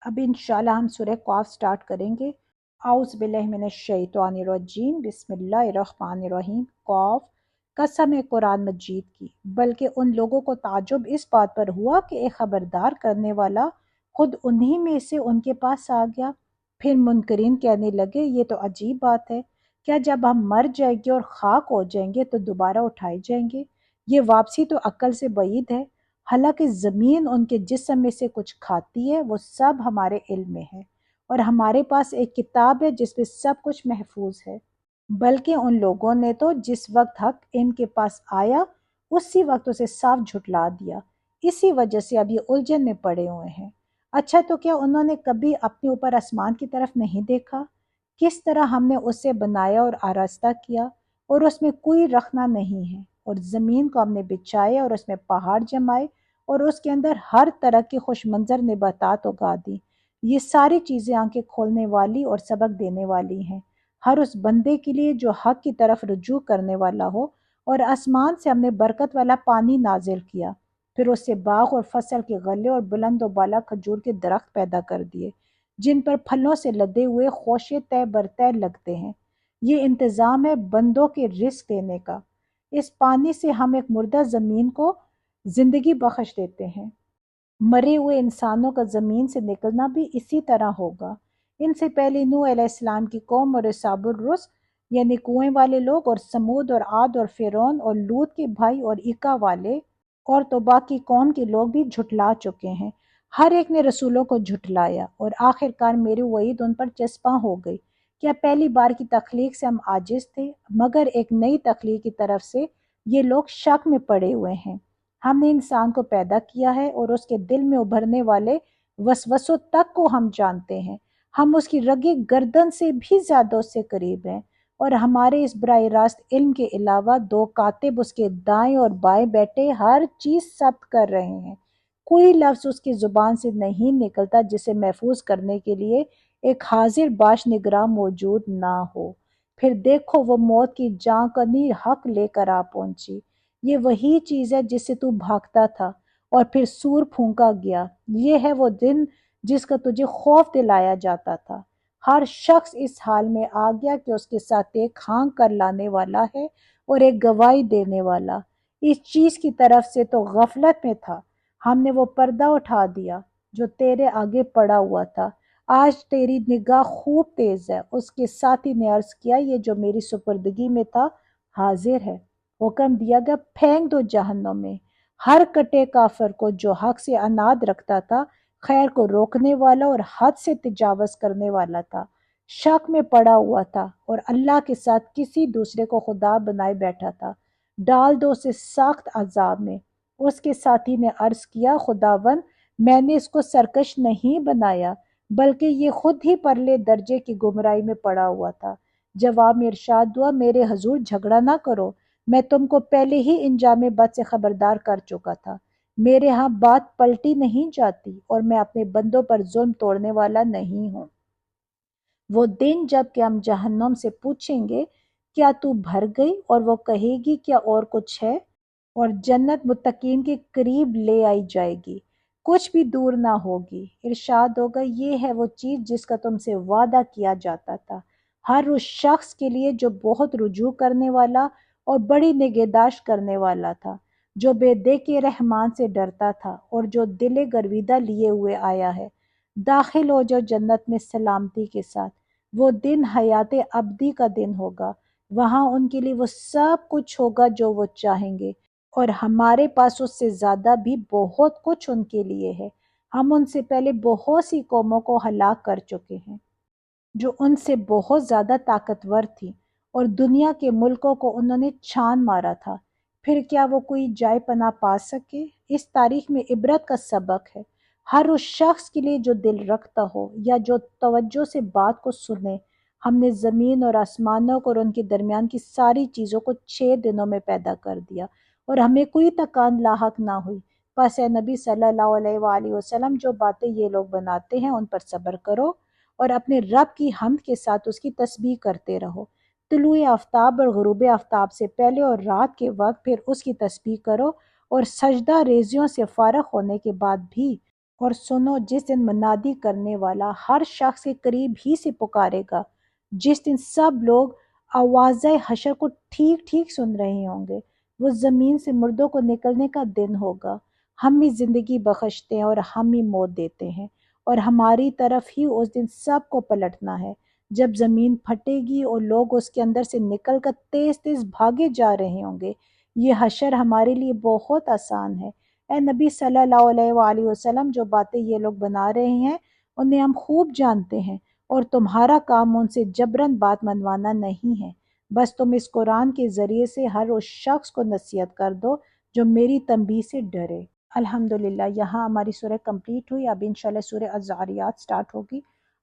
Speaker 1: اب انشاءاللہ ہم سورہ قاف سٹارٹ کریں گے۔ اعوذ باللہ من الشیطان الرجیم، بسم اللہ الرحمن الرحیم۔ قاف، قسم ہے قرآن مجید کی، بلکہ ان لوگوں کو تعجب اس بات پر ہوا کہ ایک خبردار کرنے والا خود انہی میں سے ان کے پاس آ گیا۔ پھر منکرین کہنے لگے یہ تو عجیب بات ہے، کیا جب ہم مر جائیں گے اور خاک ہو جائیں گے تو دوبارہ اٹھائے جائیں گے؟ یہ واپسی تو عقل سے بعید ہے۔ حالانکہ زمین ان کے جسم میں سے کچھ کھاتی ہے، وہ سب ہمارے علم میں ہے، اور ہمارے پاس ایک کتاب ہے جس میں سب کچھ محفوظ ہے۔ بلکہ ان لوگوں نے تو جس وقت حق ان کے پاس آیا اسی وقت اسے صاف جھٹلا دیا، اسی وجہ سے اب یہ الجھن میں پڑے ہوئے ہیں۔ اچھا تو کیا انہوں نے کبھی اپنے اوپر آسمان کی طرف نہیں دیکھا؟ کس طرح ہم نے اسے بنایا اور آراستہ کیا، اور اس میں کوئی رکھنا نہیں ہے، اور زمین کو ہم نے بچھایا اور اس میں پہاڑ جمائے اور اس کے اندر ہر طرح کی خوش منظر نباتات اگا دی۔ یہ ساری چیزیں آنکھیں کھولنے والی اور سبق دینے والی ہیں ہر اس بندے کے لیے جو حق کی طرف رجوع کرنے والا ہو۔ اور آسمان سے ہم نے برکت والا پانی نازل کیا، پھر اس سے باغ اور فصل کے غلے اور بلند و بالا کھجور کے درخت پیدا کر دیے جن پر پھلوں سے لدے ہوئے خوشے تہ برتہ لگتے ہیں۔ یہ انتظام ہے بندوں کے رزق دینے کا۔ اس پانی سے ہم ایک مردہ زمین کو زندگی بخش دیتے ہیں۔ مرے ہوئے انسانوں کا زمین سے نکلنا بھی اسی طرح ہوگا۔ ان سے پہلے نوح علیہ السلام کی قوم اور اصحاب الرس یعنی کنویں والے لوگ، اور سمود اور عاد اور فرعون اور لوط کے بھائی اور ایکا والے اور توبا کی قوم کے لوگ بھی جھٹلا چکے ہیں۔ ہر ایک نے رسولوں کو جھٹلایا اور آخر کار میری وعید ان پر چسپاں ہو گئی۔ کیا پہلی بار کی تخلیق سے ہم عاجز تھے؟ مگر ایک نئی تخلیق کی طرف سے یہ لوگ شک میں پڑے ہوئے ہیں۔ ہم نے انسان کو پیدا کیا ہے اور اس کے دل میں ابھرنے والے وسوسوں تک کو ہم جانتے ہیں۔ ہم اس کی رگِ گردن سے بھی زیادہ اس سے قریب ہیں، اور ہمارے اس براہ راست علم کے علاوہ دو کاتب اس کے دائیں اور بائیں بیٹھے ہر چیز ثبت کر رہے ہیں۔ کوئی لفظ اس کی زبان سے نہیں نکلتا جسے محفوظ کرنے کے لیے ایک حاضر باش نگراں موجود نہ ہو۔ پھر دیکھو وہ موت کی جاں کنی حق لے کر آ پہنچی۔ یہ وہی چیز ہے جس سے تو بھاگتا تھا اور پھر سور پھونکا گیا۔ یہ ہے وہ دن جس کا تجھے خوف دلایا جاتا تھا۔ ہر شخص اس حال میں آ گیا کہ اس کے ساتھ ایک ہانک کر لانے والا ہے اور ایک گواہی دینے والا۔ اس چیز کی طرف سے تو غفلت میں تھا، ہم نے وہ پردہ اٹھا دیا جو تیرے آگے پڑا ہوا تھا۔ آج تیری نگاہ خوب تیز ہے۔ اس کے ساتھی نے عرض کیا، یہ جو میری سپردگی میں تھا حاضر ہے۔ حکم دیا گیا، پھینک دو جہنم میں ہر کٹے کافر کو جو حق سے عناد رکھتا تھا، خیر کو روکنے والا اور حد سے تجاوز کرنے والا تھا، شک میں پڑا ہوا تھا اور اللہ کے ساتھ کسی دوسرے کو خدا بنائے بیٹھا تھا، ڈال دو اسے سخت عذاب میں۔ اس کے ساتھی نے عرض کیا، خداوند میں نے اس کو سرکش نہیں بنایا بلکہ یہ خود ہی پرلے درجے کی گمراہی میں پڑا ہوا تھا۔ جواب میں ارشاد ہوا، میرے حضور جھگڑا نہ کرو، میں تم کو پہلے ہی انجام بد سے خبردار کر چکا تھا۔ میرے ہاں بات پلٹی نہیں جاتی اور میں اپنے بندوں پر ظلم توڑنے والا نہیں ہوں۔ وہ دن جب کہ ہم جہنم سے پوچھیں گے، کیا تو بھر گئی، اور وہ کہے گی، کیا اور کچھ ہے، اور جنت متقین کے قریب لے آئی جائے گی، کچھ بھی دور نہ ہوگی۔ ارشاد ہوگا، یہ ہے وہ چیز جس کا تم سے وعدہ کیا جاتا تھا، ہر اس شخص کے لیے جو بہت رجوع کرنے والا اور بڑی نگہداشت کرنے والا تھا، جو بے دیکھ رحمان سے ڈرتا تھا اور جو دل گرویدہ لیے ہوئے آیا ہے۔ داخل ہو جو جنت میں سلامتی کے ساتھ۔ وہ دن حیات ابدی کا دن ہوگا، وہاں ان کے لیے وہ سب کچھ ہوگا جو وہ چاہیں گے، اور ہمارے پاس اس سے زیادہ بھی بہت کچھ ان کے لیے ہے۔ ہم ان سے پہلے بہت سی قوموں کو ہلاک کر چکے ہیں جو ان سے بہت زیادہ طاقتور تھی، اور دنیا کے ملکوں کو انہوں نے چھان مارا تھا۔ پھر کیا وہ کوئی جائے پناہ پا سکے؟ اس تاریخ میں عبرت کا سبق ہے، ہر اس شخص کے لیے جو دل رکھتا ہو یا جو توجہ سے بات کو سنے۔ ہم نے زمین اور آسمانوں کو اور ان کے درمیان کی ساری چیزوں کو 6 دنوں میں پیدا کر دیا، اور ہمیں کوئی تکان لاحق نہ ہوئی۔ پس اے نبی صلی اللہ علیہ وآلہ وسلم، جو باتیں یہ لوگ بناتے ہیں ان پر صبر کرو اور اپنے رب کی حمد کے ساتھ اس کی تسبیح کرتے رہو۔ طلوع آفتاب اور غروب آفتاب سے پہلے اور رات کے وقت پھر اس کی تسبیح کرو، اور سجدہ ریزیوں سے فارغ ہونے کے بعد بھی۔ اور سنو، جس دن منادی کرنے والا ہر شخص کے قریب ہی سے پکارے گا، جس دن سب لوگ آواز حشر کو ٹھیک ٹھیک سن رہے ہوں گے، وہ زمین سے مردوں کو نکلنے کا دن ہوگا۔ ہم ہی زندگی بخشتے ہیں اور ہم ہی موت دیتے ہیں، اور ہماری طرف ہی اس دن سب کو پلٹنا ہے، جب زمین پھٹے گی اور لوگ اس کے اندر سے نکل کر تیز تیز بھاگے جا رہے ہوں گے۔ یہ حشر ہمارے لیے بہت آسان ہے۔ اے نبی صلی اللہ علیہ وآلہ وسلم، جو باتیں یہ لوگ بنا رہے ہیں انہیں ہم خوب جانتے ہیں، اور تمہارا کام ان سے جبراً بات منوانا نہیں ہے۔ بس تم اس قرآن کے ذریعے سے ہر اس شخص کو نصیحت کر دو جو میری تنبیہ سے ڈرے۔ الحمدللہ، یہاں ہماری سورہ کمپلیٹ ہوئی۔ اب انشاءاللہ سورہ الذاریات سٹارٹ ہوگی۔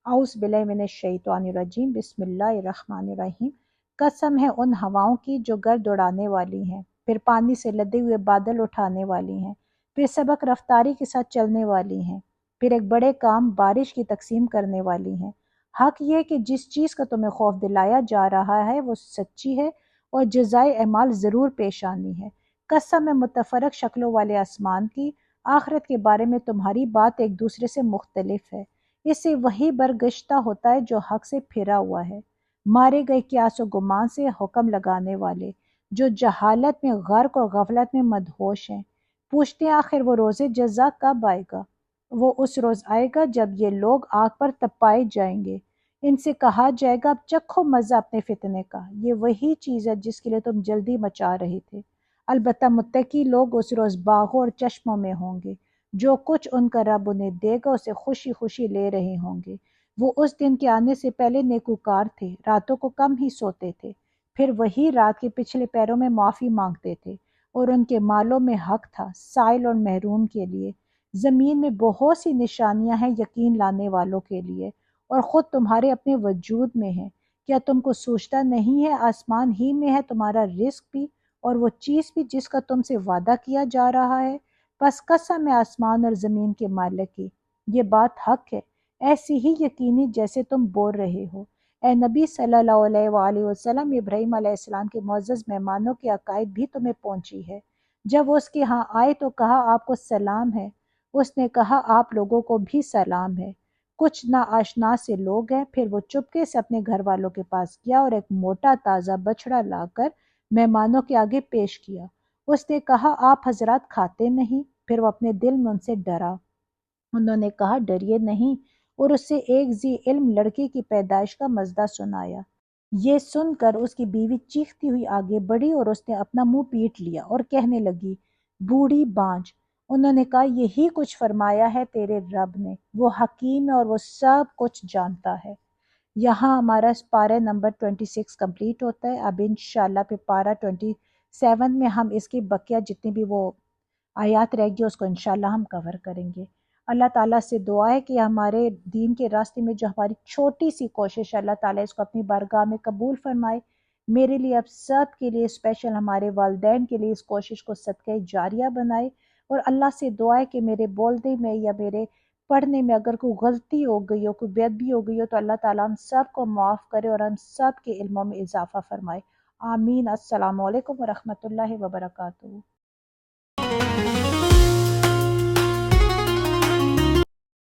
Speaker 1: اعوذ باللہ من الشیطان الرجیم، بسم اللہ الرحمن الرحیم۔ قسم ہے ان ہواؤں کی جو گرد اڑانے والی ہیں، پھر پانی سے لدے ہوئے بادل اٹھانے والی ہیں، پھر سبق رفتاری کے ساتھ چلنے والی ہیں، پھر ایک بڑے کام بارش کی تقسیم کرنے والی ہیں۔ حق یہ کہ جس چیز کا تمہیں خوف دلایا جا رہا ہے وہ سچی ہے، اور جزائے اعمال ضرور پیش آنی ہے۔ قسم ہے متفرق شکلوں والے آسمان کی، آخرت کے بارے میں تمہاری بات ایک دوسرے سے مختلف ہے، اس سے وہی برگشتہ ہوتا ہے جو حق سے پھرا ہوا ہے۔ مارے گئے قیاس و گمان سے حکم لگانے والے، جو جہالت میں غرق اور غفلت میں مدہوش ہیں، پوچھتے ہیں آخر وہ روز جزا کب آئے گا؟ وہ اس روز آئے گا جب یہ لوگ آگ پر تپائے جائیں گے۔ ان سے کہا جائے گا، اب چکھو مزہ اپنے فتنے کا، یہ وہی چیز ہے جس کے لیے تم جلدی مچا رہے تھے۔ البتہ متقی لوگ اس روز باغوں اور چشموں میں ہوں گے، جو کچھ ان کا رب انہیں دے گا اسے خوشی خوشی لے رہے ہوں گے۔ وہ اس دن کے آنے سے پہلے نیکوکار تھے، راتوں کو کم ہی سوتے تھے، پھر وہی رات کے پچھلے پیروں میں معافی مانگتے تھے، اور ان کے مالوں میں حق تھا سائل اور محروم کے لیے۔ زمین میں بہت سی نشانیاں ہیں یقین لانے والوں کے لیے، اور خود تمہارے اپنے وجود میں ہے۔ کیا تم کو سوچتا نہیں ہے آسمان ہی میں ہے تمہارا رزق بھی اور وہ چیز بھی جس کا تم سے وعدہ کیا جا رہا ہے؟ پس قسم ہے آسمان اور زمین کے مالک کی، یہ بات حق ہے، ایسی ہی یقینی جیسے تم بول رہے ہو۔ اے نبی صلی اللہ علیہ وآلہ وسلم، ابراہیم علیہ السلام کے معزز مہمانوں کی عقائد بھی تمہیں پہنچی ہے۔ جب وہ اس کے ہاں آئے تو کہا آپ کو سلام ہے، اس نے کہا آپ لوگوں کو بھی سلام ہے۔ کچھ نا آشنا سے لوگ ہیں۔ پھر وہ چپکے سے اپنے گھر والوں کے پاس گیا اور ایک موٹا تازہ بچڑا لا کر مہمانوں کے آگے پیش کیا۔ اس نے کہا آپ حضرات کھاتے نہیں؟ پھر وہ اپنے دل میں ان سے ڈرا۔ انہوں نے کہا ڈریے نہیں، اور اس سے ایک ذی علم لڑکی کی پیدائش کا مزدہ سنایا۔ یہ سن کر اس کی بیوی چیختی ہوئی آگے بڑھی اور اس نے اپنا منہ پیٹ لیا اور کہنے لگی بوڑھی بانجھ۔ انہوں نے کہا یہی کچھ فرمایا ہے تیرے رب نے، وہ حکیم ہے اور وہ سب کچھ جانتا ہے۔ یہاں ہمارا پارہ نمبر 26 کمپلیٹ ہوتا ہے۔ اب انشاءاللہ پھر پارہ 27 میں ہم اس کی بقیہ جتنی بھی وہ آیات رہ گئی اس کو انشاءاللہ ہم کور کریں گے۔ اللہ تعالیٰ سے دعا ہے کہ ہمارے دین کے راستے میں جو ہماری چھوٹی سی کوشش ہے، اللہ تعالیٰ اس کو اپنی بارگاہ میں قبول فرمائے۔ میرے لیے اب سب کے لیے اسپیشل ہمارے والدین کے لیے اس کوشش کو صدقہ جاریہ بنائے، اور اللہ سے دعا ہے کہ میرے بولنے میں یا میرے پڑھنے میں اگر کوئی غلطی ہو گئی ہو، کوئی بے ادبی ہو گئی ہو، تو اللہ تعالیٰ ہم سب کو معاف کرے اور ہم سب کے علموں میں اضافہ فرمائے۔ آمین۔ السلام علیکم ورحمۃ اللہ وبرکاتہ۔